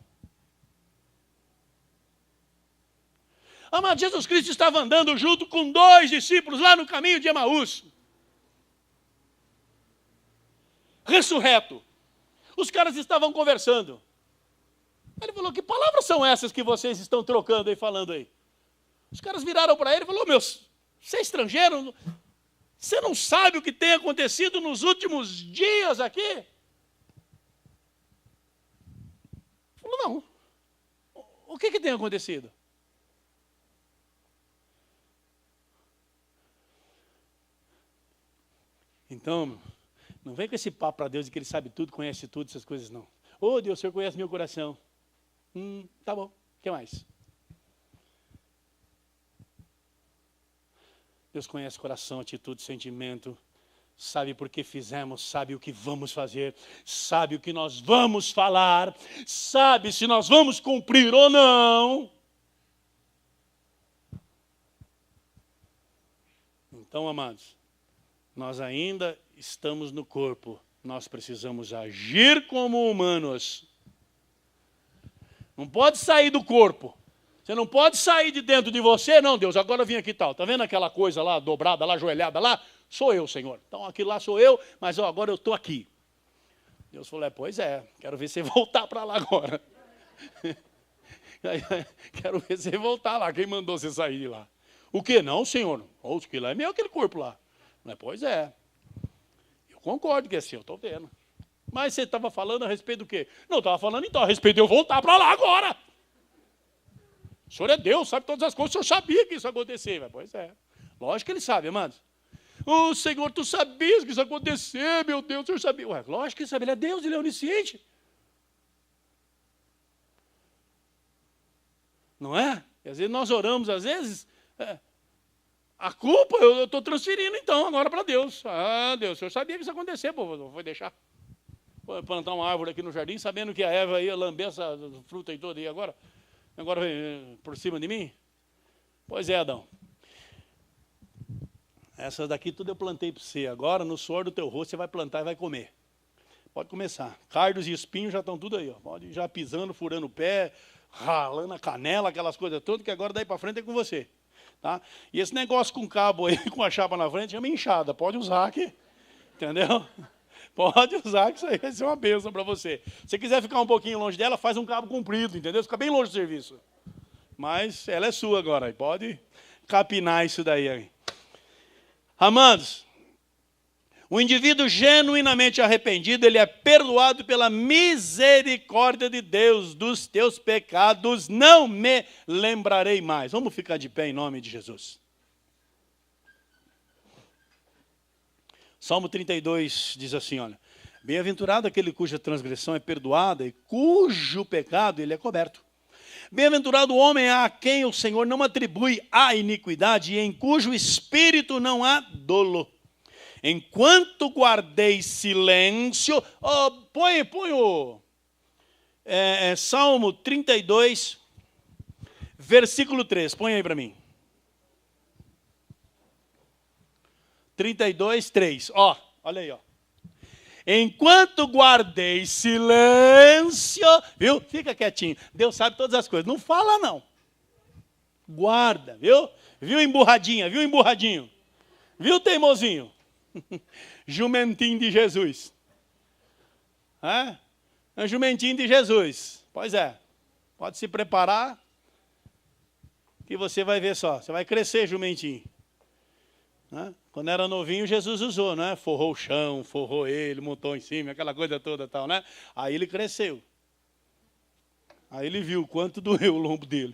Amado, Jesus Cristo estava andando junto com 2 discípulos lá no caminho de Emaús. Ressurreto. Os caras estavam conversando. Ele falou, que palavras são essas que vocês estão trocando aí, falando aí? Os caras viraram para ele e falaram, você é estrangeiro? Você não sabe o que tem acontecido nos últimos dias aqui? Ele falou, não. O que tem acontecido? Então, não vem com esse papo para Deus de que Ele sabe tudo, conhece tudo, essas coisas não. Ô Deus, o Senhor conhece meu coração. Tá bom, o que mais? Deus conhece coração, atitude, sentimento. Sabe por que fizemos, sabe o que vamos fazer, sabe o que nós vamos falar, sabe se nós vamos cumprir ou não. Então, amados, nós ainda estamos no corpo, nós precisamos agir como humanos. Não pode sair do corpo. Você não pode sair de dentro de você, não, Deus, agora eu vim aqui e tal. Está vendo aquela coisa lá, dobrada lá, ajoelhada lá? Sou eu, Senhor. Então aquilo lá sou eu, mas agora eu estou aqui. Deus falou, pois é, quero ver você voltar para lá agora. Quero ver você voltar lá, quem mandou você sair de lá? O que não, Senhor? O que lá é meu, aquele corpo lá. Pois é, eu concordo que é seu, estou vendo. Mas você estava falando a respeito do quê? Não, estava falando então a respeito de eu voltar para lá agora. O Senhor é Deus, sabe todas as coisas, o Senhor sabia que isso ia acontecer. Pois é, lógico que Ele sabe, amados. Senhor, Tu sabias que isso ia acontecer, meu Deus, o Senhor sabia. Lógico que Ele sabe, Ele é Deus, Ele é onisciente. Não é? Às vezes nós oramos, às vezes... A culpa eu estou transferindo então agora para Deus. Deus, o Senhor sabia que isso ia acontecer, pô, foi deixar. Vou plantar uma árvore aqui no jardim, sabendo que a Eva ia lamber essa fruta aí toda, e agora vem por cima de mim? Pois é, Adão. Essas daqui tudo eu plantei para você. Agora, no suor do teu rosto, você vai plantar e vai comer. Pode começar. Cardos e espinhos já estão tudo aí. Pode ir já pisando, furando o pé, ralando a canela, aquelas coisas todas, que agora daí para frente é com você. Tá? E esse negócio com cabo aí, com a chapa na frente, chama enxada. Pode usar aqui. Entendeu? Pode usar, que isso aí vai ser uma bênção para você. Se você quiser ficar um pouquinho longe dela, faz um cabo comprido, entendeu? Fica bem longe do serviço. Mas ela é sua agora. Pode capinar isso daí. Amados, o indivíduo genuinamente arrependido, ele é perdoado pela misericórdia de Deus. Dos teus pecados não me lembrarei mais. Vamos ficar de pé em nome de Jesus. Salmo 32 diz assim, olha. Bem-aventurado aquele cuja transgressão é perdoada e cujo pecado ele é coberto. Bem-aventurado o homem a quem o Senhor não atribui a iniquidade e em cujo espírito não há dolo. Enquanto guardei silêncio... põe o Salmo 32, versículo 3. Põe aí para mim. 32, 3. Olha aí, Enquanto guardei silêncio, viu? Fica quietinho. Deus sabe todas as coisas. Não fala, não. Guarda, viu? Viu emburradinha, viu emburradinho? Viu teimosinho? Jumentinho de Jesus. É um jumentinho de Jesus. Pois é. Pode se preparar que você vai ver só. Você vai crescer, jumentinho. né? Quando era novinho, Jesus usou, né? Forrou o chão, forrou ele, montou em cima, aquela coisa toda tal, né? Aí ele cresceu. Aí ele viu o quanto doeu o lombo dele.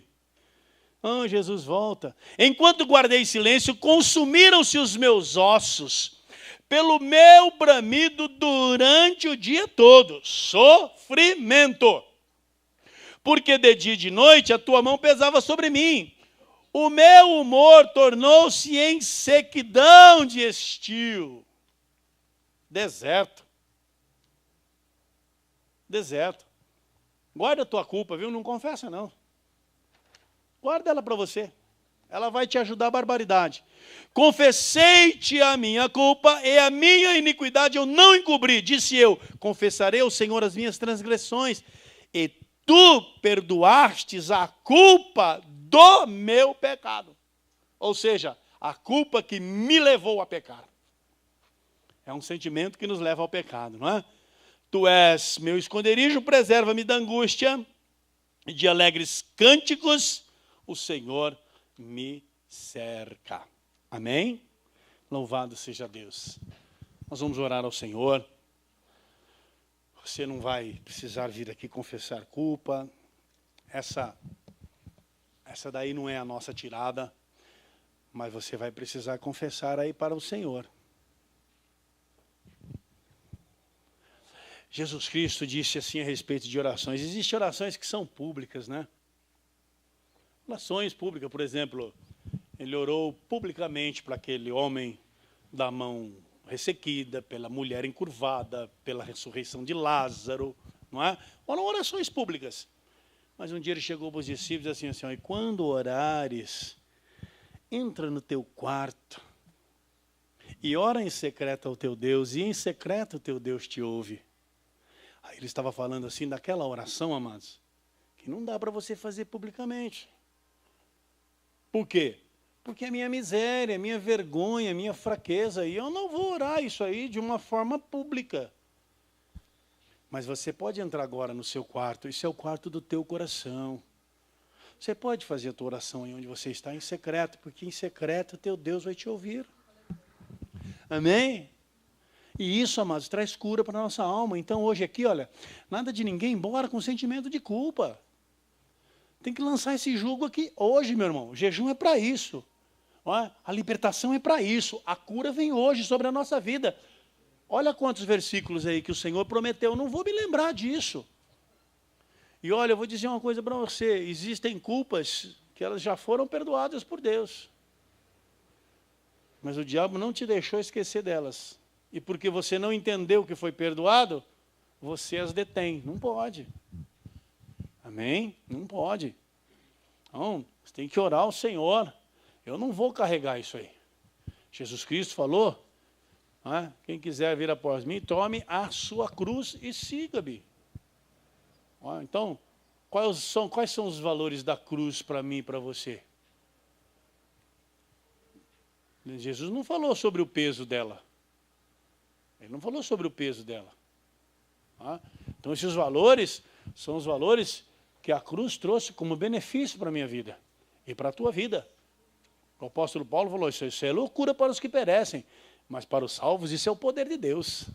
Ah, Jesus volta. Enquanto guardei silêncio, consumiram-se os meus ossos pelo meu bramido durante o dia todo. Sofrimento. Porque de dia e de noite a tua mão pesava sobre mim. O meu humor tornou-se em sequidão de estio. Deserto. Deserto. Guarda a tua culpa, viu? Não confessa, não. Guarda ela para você. Ela vai te ajudar a barbaridade. Confessei-te a minha culpa e a minha iniquidade eu não encobri. Disse eu, confessarei ao Senhor as minhas transgressões. E tu perdoastes a culpa do meu pecado. Ou seja, a culpa que me levou a pecar. É um sentimento que nos leva ao pecado, não é? Tu és meu esconderijo, preserva-me da angústia, e de alegres cânticos o Senhor me cerca. Amém? Louvado seja Deus. Nós vamos orar ao Senhor. Você não vai precisar vir aqui confessar culpa. Essa daí não é a nossa tirada, mas você vai precisar confessar aí para o Senhor. Jesus Cristo disse assim a respeito de orações. Existem orações que são públicas, né? Orações públicas, por exemplo, ele orou publicamente para aquele homem da mão ressequida, pela mulher encurvada, pela ressurreição de Lázaro, não é? Foram orações públicas. Mas um dia ele chegou para os discípulos assim, e quando orares, entra no teu quarto e ora em secreto ao teu Deus, e em secreto o teu Deus te ouve. Aí ele estava falando assim daquela oração, amados, que não dá para você fazer publicamente. Por quê? Porque é minha miséria, minha vergonha, minha fraqueza, e eu não vou orar isso aí de uma forma pública. Mas você pode entrar agora no seu quarto, isso é o quarto do teu coração. Você pode fazer a tua oração aí onde você está em secreto, porque em secreto teu Deus vai te ouvir. Amém? E isso, amados, traz cura para a nossa alma. Então hoje aqui, olha, nada de ninguém embora com sentimento de culpa. Tem que lançar esse jugo aqui hoje, meu irmão. O jejum é para isso. A libertação é para isso. A cura vem hoje sobre a nossa vida. Olha quantos versículos aí que o Senhor prometeu. Eu não vou me lembrar disso. E olha, eu vou dizer uma coisa para você. Existem culpas que elas já foram perdoadas por Deus. Mas o diabo não te deixou esquecer delas. E porque você não entendeu que foi perdoado, você as detém. Não pode. Amém? Não pode. Então, você tem que orar ao Senhor. Eu não vou carregar isso aí. Jesus Cristo falou, quem quiser vir após mim, tome a sua cruz e siga-me. Então, quais são os valores da cruz para mim e para você? Jesus não falou sobre o peso dela. Ele não falou sobre o peso dela. Então, esses valores são os valores que a cruz trouxe como benefício para a minha vida e para a tua vida. O apóstolo Paulo falou, isso é loucura para os que perecem, mas para os salvos isso é o poder de Deus.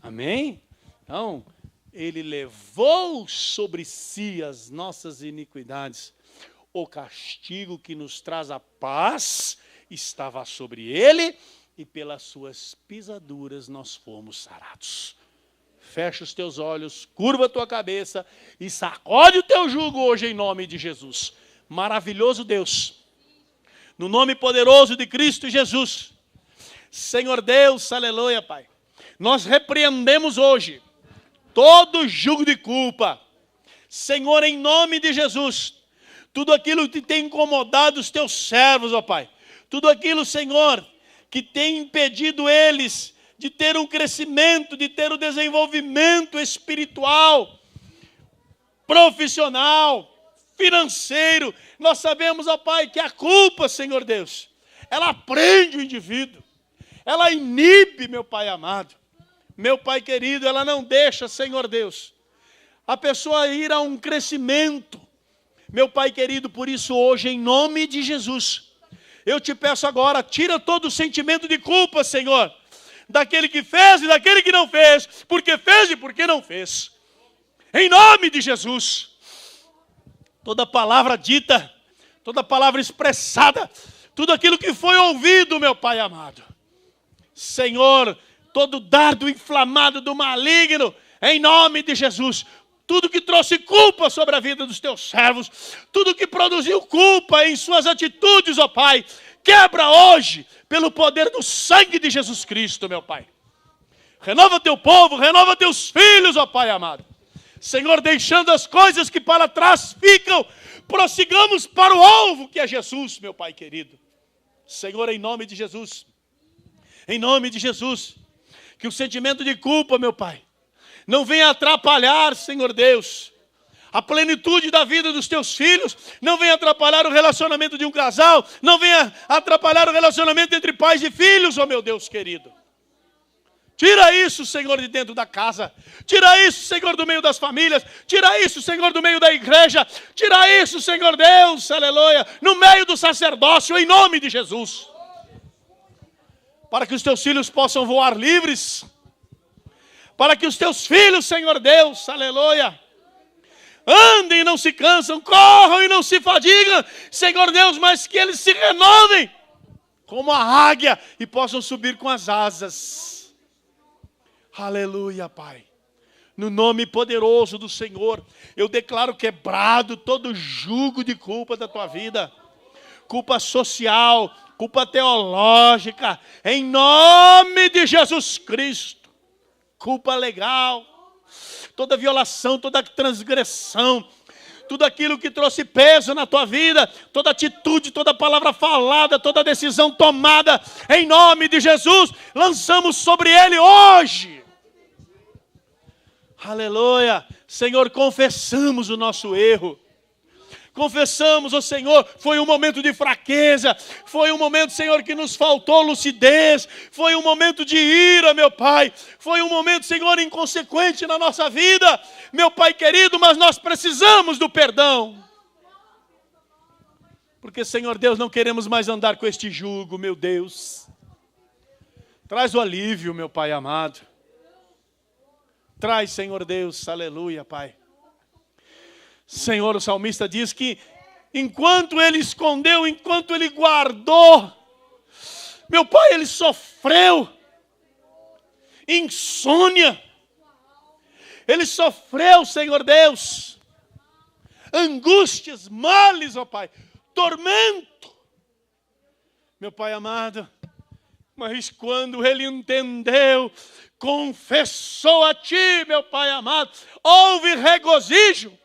Amém? Então, ele levou sobre si as nossas iniquidades. O castigo que nos traz a paz estava sobre ele, e pelas suas pisaduras nós fomos sarados. Fecha os teus olhos, curva a tua cabeça e sacode o teu jugo hoje em nome de Jesus. Maravilhoso Deus, no nome poderoso de Cristo Jesus. Senhor Deus, aleluia, Pai. Nós repreendemos hoje todo jugo de culpa. Senhor, em nome de Jesus, tudo aquilo que tem incomodado os teus servos, ó Pai. Tudo aquilo, Senhor, que tem impedido eles de ter um crescimento, de ter um desenvolvimento espiritual, profissional, financeiro. Nós sabemos, ó Pai, que a culpa, Senhor Deus, ela prende o indivíduo, ela inibe, meu Pai amado, meu Pai querido, ela não deixa, Senhor Deus, a pessoa ir a um crescimento, meu Pai querido. Por isso hoje, em nome de Jesus, Eu te peço agora, tira todo o sentimento de culpa, Senhor, daquele que fez e daquele que não fez, porque fez e porque não fez. Em nome de Jesus. Toda palavra dita, toda palavra expressada, tudo aquilo que foi ouvido, meu Pai amado. Senhor, todo dardo inflamado do maligno, em nome de Jesus. Tudo que trouxe culpa sobre a vida dos teus servos, tudo que produziu culpa em suas atitudes, ó Pai, quebra hoje, pelo poder do sangue de Jesus Cristo, meu Pai. Renova teu povo, renova teus filhos, ó Pai amado. Senhor, deixando as coisas que para trás ficam, prossigamos para o alvo que é Jesus, meu Pai querido. Senhor, em nome de Jesus, que o sentimento de culpa, meu Pai, não venha atrapalhar, Senhor Deus, a plenitude da vida dos teus filhos, não venha atrapalhar o relacionamento de um casal, não venha atrapalhar o relacionamento entre pais e filhos, ó meu Deus querido. Tira isso, Senhor, de dentro da casa. Tira isso, Senhor, do meio das famílias. Tira isso, Senhor, do meio da igreja. Tira isso, Senhor Deus, aleluia, no meio do sacerdócio, em nome de Jesus. Para que os teus filhos possam voar livres. Para que os teus filhos, Senhor Deus, aleluia, andem e não se cansam, corram e não se fadigam, Senhor Deus, mas que eles se renovem como a águia e possam subir com as asas. Aleluia, Pai. No nome poderoso do Senhor, eu declaro quebrado todo jugo de culpa da tua vida. Culpa social, culpa teológica, em nome de Jesus Cristo. Culpa legal, toda violação, toda transgressão, tudo aquilo que trouxe peso na tua vida, toda atitude, toda palavra falada, toda decisão tomada, em nome de Jesus, lançamos sobre ele hoje. Aleluia. Senhor, confessamos o nosso erro. Confessamos, ó Senhor, foi um momento de fraqueza, foi um momento, Senhor, que nos faltou lucidez, foi um momento de ira, meu Pai, foi um momento, Senhor, inconsequente na nossa vida, meu Pai querido, mas nós precisamos do perdão. Porque, Senhor Deus, não queremos mais andar com este jugo, meu Deus. Traz o alívio, meu Pai amado. Traz, Senhor Deus, aleluia, Pai. Senhor, o salmista diz que enquanto ele escondeu, enquanto ele guardou, meu Pai, ele sofreu insônia, ele sofreu, Senhor Deus, angústias, males, ó Pai, tormento, meu Pai amado, mas quando ele entendeu, confessou a Ti, meu Pai amado, houve regozijo,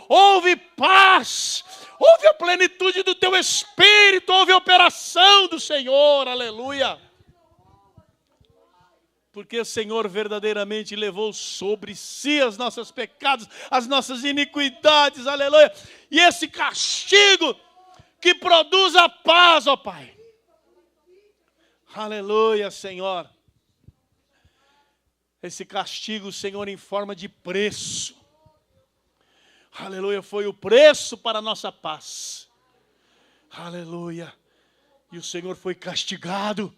houve paz, houve a plenitude do Teu Espírito, houve a operação do Senhor, aleluia. Porque o Senhor verdadeiramente levou sobre si os nossos pecados, as nossas iniquidades, aleluia. E esse castigo que produz a paz, ó Pai. Aleluia, Senhor. Esse castigo, Senhor, em forma de preço. Aleluia, foi o preço para a nossa paz. Aleluia. E o Senhor foi castigado.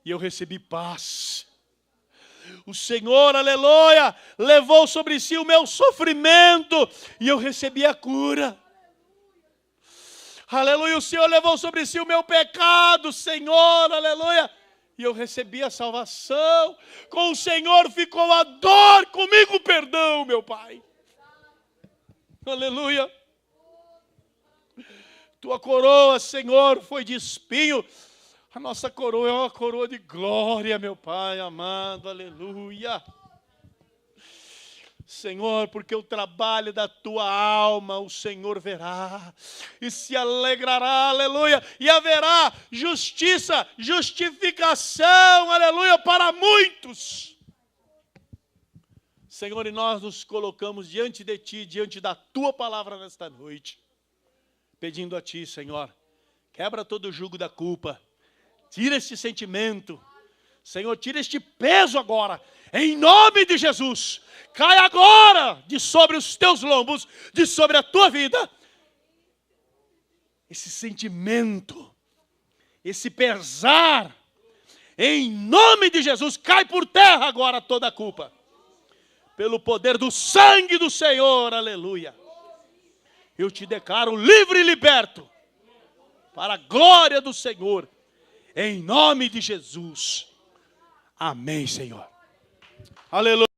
E eu recebi paz. O Senhor, aleluia, levou sobre si o meu sofrimento. E eu recebi a cura. Aleluia, o Senhor levou sobre si o meu pecado, Senhor, aleluia. E eu recebi a salvação. Com o Senhor ficou a dor, comigo o perdão, meu Pai. Aleluia. Tua coroa, Senhor, foi de espinho. A nossa coroa é uma coroa de glória, meu Pai amado. Aleluia. Senhor, porque o trabalho da tua alma o Senhor verá e se alegrará, aleluia, e haverá justiça, justificação, aleluia, para muitos. Senhor, e nós nos colocamos diante de Ti, diante da Tua palavra nesta noite, pedindo a Ti, Senhor, quebra todo o jugo da culpa, tira este sentimento, Senhor, tira este peso agora, em nome de Jesus. Cai agora de sobre os teus lombos, de sobre a tua vida, esse sentimento esse pesar, em nome de Jesus, cai por terra agora toda a culpa. Pelo poder do sangue do Senhor, aleluia. Eu te declaro livre e liberto, para a glória do Senhor, em nome de Jesus. Amém, Senhor. Aleluia.